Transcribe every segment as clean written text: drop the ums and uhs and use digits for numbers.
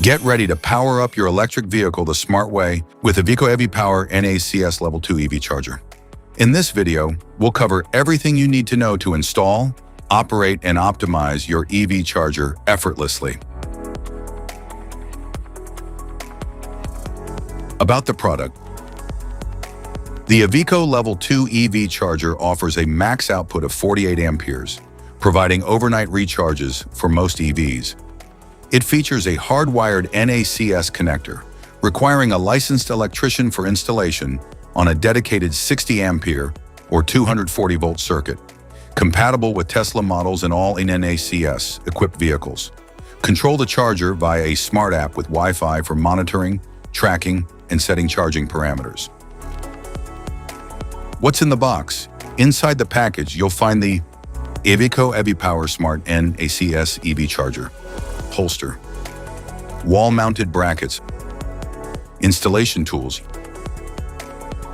Get ready to power up your electric vehicle the smart way with EVIQO EVIPOWER NACS Level 2 EV charger. In this video, we'll cover everything you need to know to install, operate, and optimize your EV charger effortlessly. About the product. The EVIQO Level 2 EV charger offers a max output of 48 amperes, providing overnight recharges for most EVs. It features a hardwired NACS connector, requiring a licensed electrician for installation on a dedicated 60 ampere or 240 volt circuit, compatible with Tesla models and all NACS equipped vehicles. Control the charger via a smart app with Wi-Fi for monitoring, tracking, and setting charging parameters. What's in the box? Inside the package, you'll find the EVIQO EVIPOWER Smart NACS EV charger, holster, wall-mounted brackets, installation tools,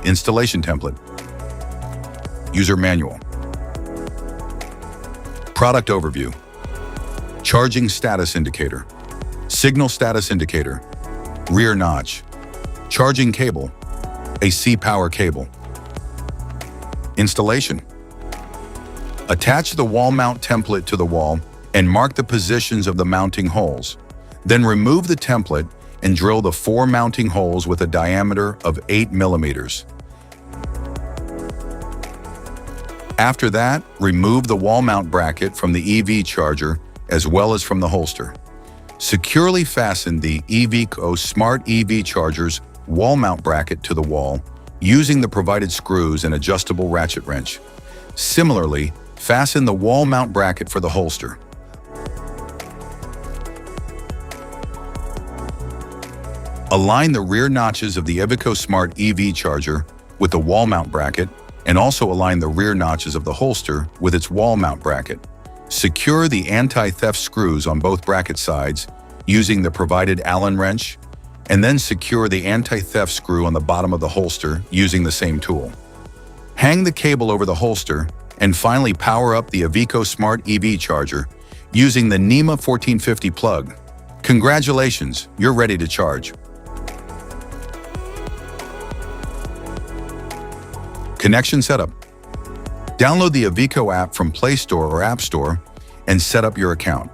installation template, user manual, product overview, charging status indicator, signal status indicator, rear notch, charging cable, AC power cable. Installation. Attach the wall mount template to the wall and mark the positions of the mounting holes. Then remove the template and drill the 4 mounting holes with a diameter of 8 millimeters. After that, remove the wall mount bracket from the EV charger as well as from the holster. Securely fasten the EVIQO Smart EV charger's wall mount bracket to the wall using the provided screws and adjustable ratchet wrench. Similarly, fasten the wall mount bracket for the holster. Align the rear notches of the EVIQO Smart EV charger with the wall mount bracket and also align the rear notches of the holster with its wall mount bracket. Secure the anti-theft screws on both bracket sides using the provided Allen wrench, and then secure the anti-theft screw on the bottom of the holster using the same tool. Hang the cable over the holster and finally power up the EVIQO Smart EV charger using the NEMA 1450 plug. Congratulations, you're ready to charge. Connection setup. Download the EVIQO app from Play Store or App Store and set up your account.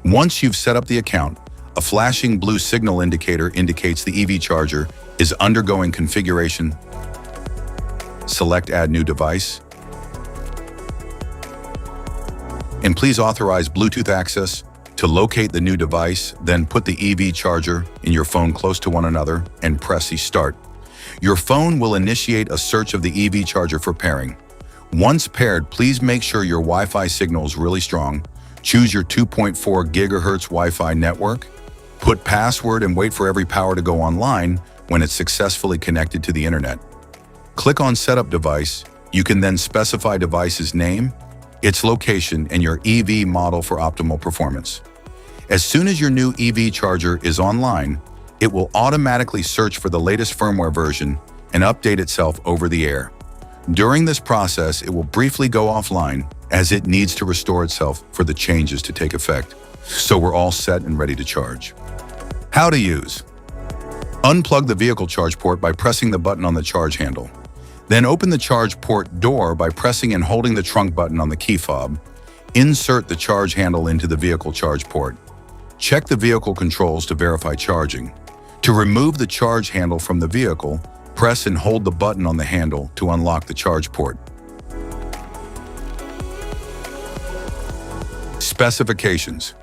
Once you've set up the account, a flashing blue signal indicator indicates the EV charger is undergoing configuration. Select Add New Device. And please authorize Bluetooth access. To locate the new device, then put the EV charger in your phone close to one another and press Start. Your phone will initiate a search of the EV charger for pairing. Once paired, please make sure your Wi-Fi signal is really strong. Choose your 2.4 gigahertz Wi-Fi network. Put password and wait for every power to go online when it's successfully connected to the internet. Click on Setup Device. You can then specify device's name, its location, and your EV model for optimal performance. As soon as your new EV charger is online, it will automatically search for the latest firmware version and update itself over the air. During this process, it will briefly go offline as it needs to restore itself for the changes to take effect. So we're all set and ready to charge. How to use. Unplug the vehicle charge port by pressing the button on the charge handle. Then open the charge port door by pressing and holding the trunk button on the key fob. Insert the charge handle into the vehicle charge port. Check the vehicle controls to verify charging. To remove the charge handle from the vehicle, press and hold the button on the handle to unlock the charge port. Specifications.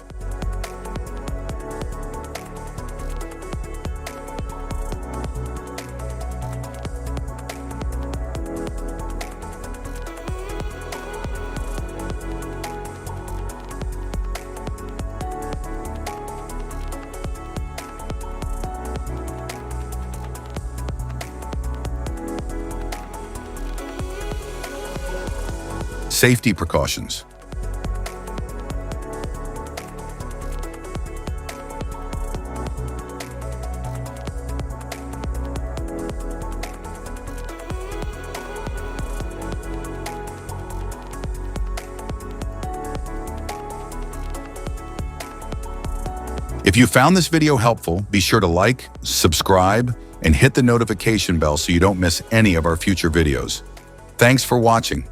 Safety precautions. If you found this video helpful, be sure to like, subscribe, and hit the notification bell so you don't miss any of our future videos. Thanks for watching.